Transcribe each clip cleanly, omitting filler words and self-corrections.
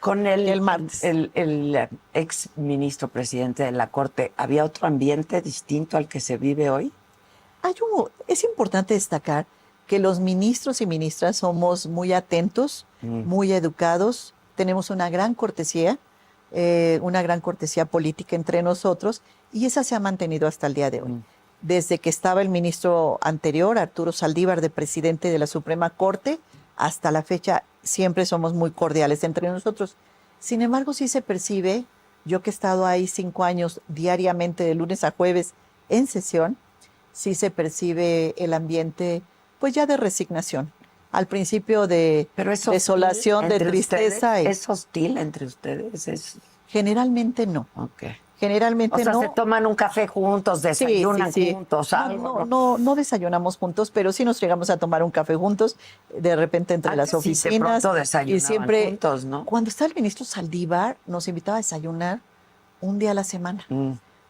Con el martes. el ex ministro presidente de la Corte, ¿había otro ambiente distinto al que se vive hoy? Es importante destacar que los ministros y ministras somos muy atentos, muy educados, tenemos una gran cortesía política entre nosotros, y esa se ha mantenido hasta el día de hoy. Desde que estaba el ministro anterior, Arturo Saldívar, de presidente de la Suprema Corte, hasta la fecha siempre somos muy cordiales entre nosotros. Sin embargo, sí se percibe, yo que he estado ahí 5 años diariamente de lunes a jueves en sesión, sí se percibe el ambiente, pues ya de resignación. Al principio de Pero es hostil desolación, de entre tristeza. ustedes. ¿Es hostil entre ustedes? Generalmente no. Ok. O Generalmente sea, se no. toman un café juntos, desayunan Sí. juntos, No, algo, ¿no? no desayunamos juntos, pero sí nos llegamos a tomar un café juntos, de repente entre las Antes sí, de oficinas. pronto Y desayunaban siempre, juntos, ¿no? cuando estaba el ministro Saldívar, nos invitaba a desayunar un día a la semana.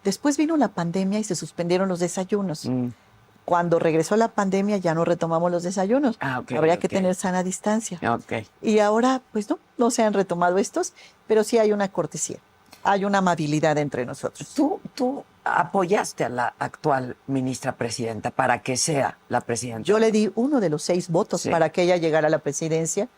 Después vino la pandemia y se suspendieron los desayunos. Cuando regresó la pandemia ya no retomamos los desayunos. Habría que tener sana distancia. Y ahora, pues no se han retomado estos, pero sí hay una cortesía, hay una amabilidad entre nosotros. ¿Tú apoyaste a la actual ministra presidenta para que sea la presidenta? Yo le di uno de los 6 votos para que ella llegara a la presidencia,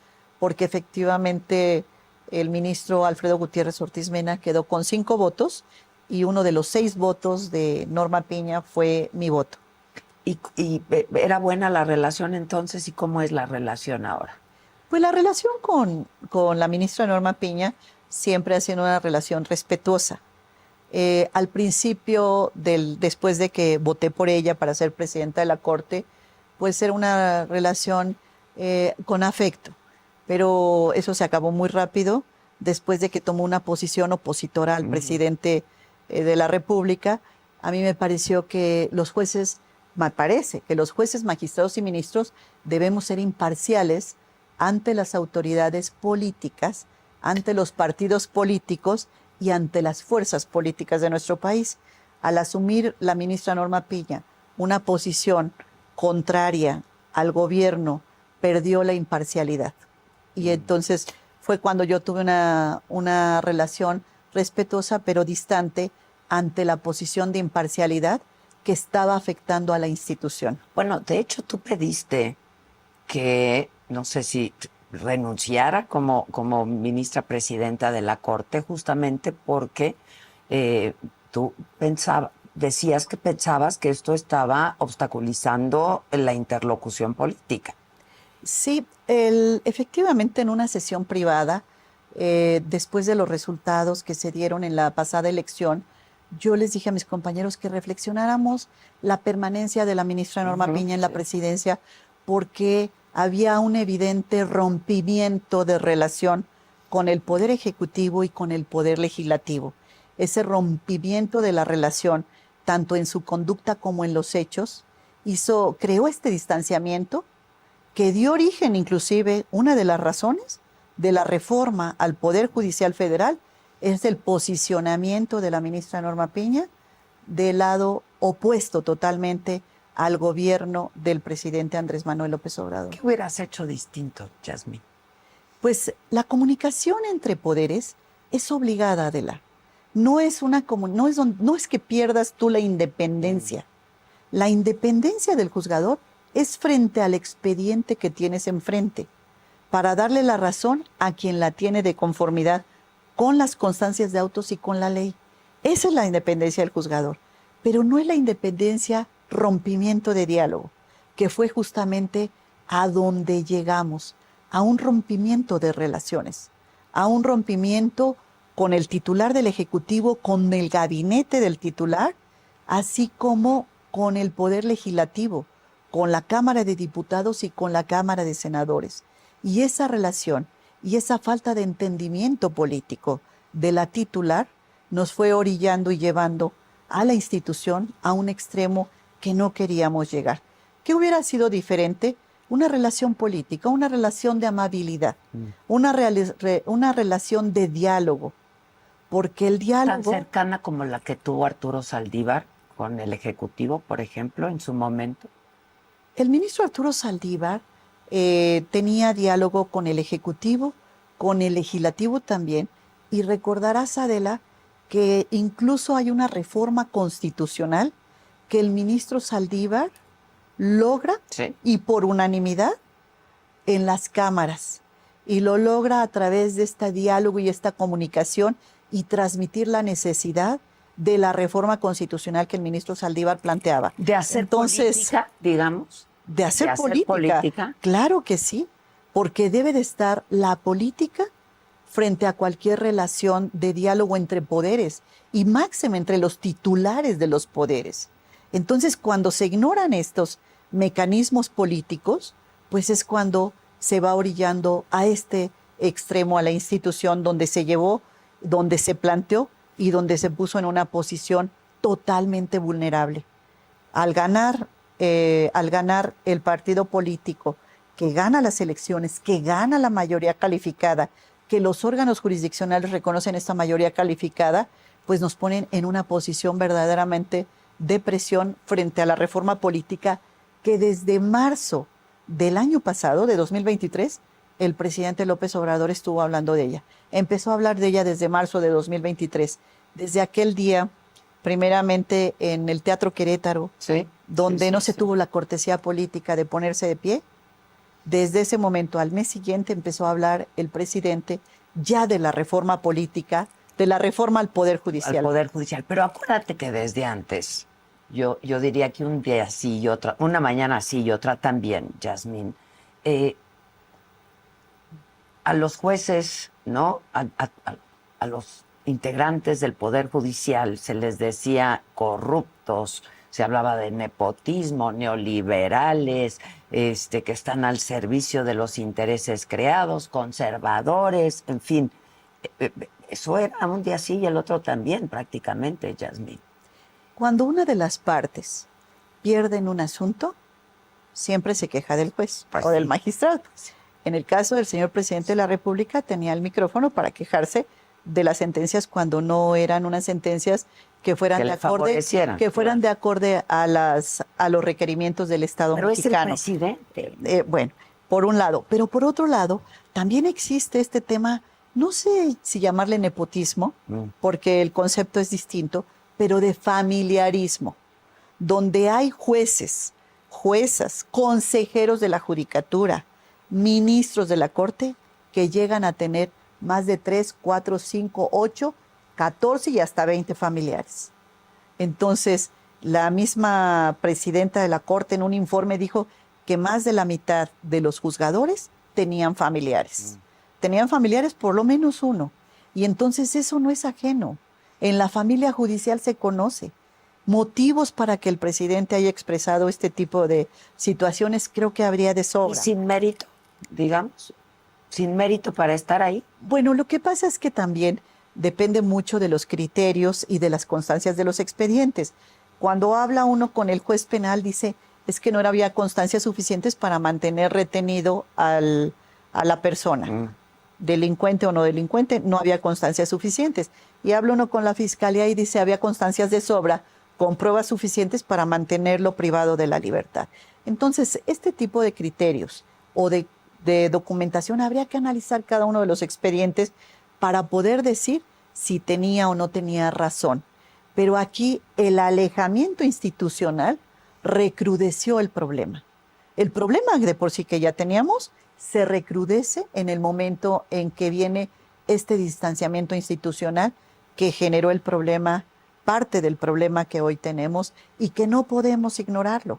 porque efectivamente el ministro Alfredo Gutiérrez Ortiz Mena quedó con 5 votos y uno de los 6 votos de Norma Piña fue mi voto. ¿Y era buena la relación entonces? ¿Y cómo es la relación ahora? Pues la relación con la ministra Norma Piña siempre ha sido una relación respetuosa. Al principio, después de que voté por ella para ser presidenta de la Corte, pues era una relación con afecto, pero eso se acabó muy rápido después de que tomó una posición opositora al presidente de la República. A mí me parece que los jueces, magistrados y ministros debemos ser imparciales ante las autoridades políticas, ante los partidos políticos y ante las fuerzas políticas de nuestro país. Al asumir la ministra Norma Piña una posición contraria al gobierno, perdió la imparcialidad. Y entonces fue cuando yo tuve una relación respetuosa pero distante ante la posición de imparcialidad que estaba afectando a la institución. Bueno, de hecho tú pediste que, no sé si renunciara como ministra presidenta de la Corte, justamente porque tú decías que pensabas que esto estaba obstaculizando la interlocución política. Sí, efectivamente en una sesión privada, después de los resultados que se dieron en la pasada elección, yo les dije a mis compañeros que reflexionáramos la permanencia de la ministra Norma Piña en la presidencia, porque había un evidente rompimiento de relación con el Poder Ejecutivo y con el Poder Legislativo. Ese rompimiento de la relación, tanto en su conducta como en los hechos, creó este distanciamiento que dio origen, inclusive, una de las razones de la reforma al Poder Judicial Federal es el posicionamiento de la ministra Norma Piña del lado opuesto totalmente al gobierno del presidente Andrés Manuel López Obrador. ¿Qué hubieras hecho distinto, Yasmín? Pues la comunicación entre poderes es obligada, Adela. No es que pierdas tú la independencia. La independencia del juzgador es frente al expediente que tienes enfrente, para darle la razón a quien la tiene de conformidad con las constancias de autos y con la ley. Esa es la independencia del juzgador, pero no es la independencia rompimiento de diálogo, que fue justamente a donde llegamos, a un rompimiento de relaciones, a un rompimiento con el titular del Ejecutivo, con el gabinete del titular, así como con el Poder Legislativo, con la Cámara de Diputados y con la Cámara de Senadores. Y esa relación y esa falta de entendimiento político de la titular nos fue orillando y llevando a la institución a un extremo que no queríamos llegar. ¿Qué hubiera sido diferente? Una relación política, una relación de amabilidad, una relación de diálogo, porque el diálogo... ¿Tan cercana como la que tuvo Arturo Saldívar con el Ejecutivo, por ejemplo, en su momento? El ministro Arturo Saldívar tenía diálogo con el Ejecutivo, con el legislativo también, y recordarás, Adela, que incluso hay una reforma constitucional que el ministro Saldívar logra, Sí. y por unanimidad, en las cámaras. Y lo logra a través de este diálogo y esta comunicación y transmitir la necesidad de la reforma constitucional que el ministro Saldívar planteaba. De hacer política, digamos. De hacer política. Claro que sí, porque debe de estar la política frente a cualquier relación de diálogo entre poderes y máxime entre los titulares de los poderes. Entonces, cuando se ignoran estos mecanismos políticos, pues es cuando se va orillando a este extremo, a la institución donde se llevó, donde se planteó y donde se puso en una posición totalmente vulnerable. Al ganar el partido político que gana las elecciones, que gana la mayoría calificada, que los órganos jurisdiccionales reconocen esta mayoría calificada, pues nos ponen en una posición verdaderamente de presión frente a la reforma política que desde marzo del año pasado, de 2023, el presidente López Obrador estuvo hablando de ella. Empezó a hablar de ella desde marzo de 2023. Desde aquel día, primeramente en el Teatro Querétaro, Sí, donde sí, no sí, se sí. tuvo la cortesía política de ponerse de pie. Desde ese momento al mes siguiente empezó a hablar el presidente ya de la reforma política, de la reforma al Poder Judicial. Al Poder Judicial. Pero acuérdate que desde antes, yo diría que un día sí y otra, una mañana sí y otra también, Yasmín, a los jueces, ¿no? A los integrantes del Poder Judicial se les decía corruptos, se hablaba de nepotismo, neoliberales, que están al servicio de los intereses creados, conservadores, en fin. Eso era un día sí y el otro también, prácticamente, Yasmín. Cuando una de las partes pierde en un asunto, siempre se queja del juez Pues o del sí. magistrado. En el caso del señor presidente de la República, tenía el micrófono para quejarse de las sentencias cuando no eran unas sentencias que fueran Que de le acorde, favorecieran, que fueran claro. de acorde a los requerimientos del Estado Pero es el mexicano. presidente. Bueno, por un lado. Pero por otro lado, también existe este tema, no sé si llamarle nepotismo, porque el concepto es distinto, pero de familiarismo, donde hay jueces, juezas, consejeros de la judicatura, ministros de la Corte, que llegan a tener más de 3, 4, 5, 8, 14 y hasta 20 familiares. Entonces, la misma presidenta de la Corte en un informe dijo que más de la mitad de los juzgadores tenían familiares. Tenían familiares por lo menos uno. Y entonces eso no es ajeno. En la familia judicial se conoce. Motivos para que el presidente haya expresado este tipo de situaciones creo que habría de Y sobra. sin mérito, digamos, sin mérito para estar ahí. Bueno, lo que pasa es que también depende mucho de los criterios y de las constancias de los expedientes. Cuando habla uno con el juez penal, dice, es que no había constancias suficientes para mantener retenido a la persona. Delincuente o no delincuente, no había constancias suficientes. Y habla uno con la fiscalía y dice, había constancias de sobra, con pruebas suficientes para mantenerlo privado de la libertad. Entonces, este tipo de criterios o de documentación habría que analizar cada uno de los expedientes para poder decir si tenía o no tenía razón. Pero aquí el alejamiento institucional recrudeció el problema. El problema de por sí que ya teníamos se recrudece en el momento en que viene este distanciamiento institucional que generó el problema, parte del problema que hoy tenemos y que no podemos ignorarlo.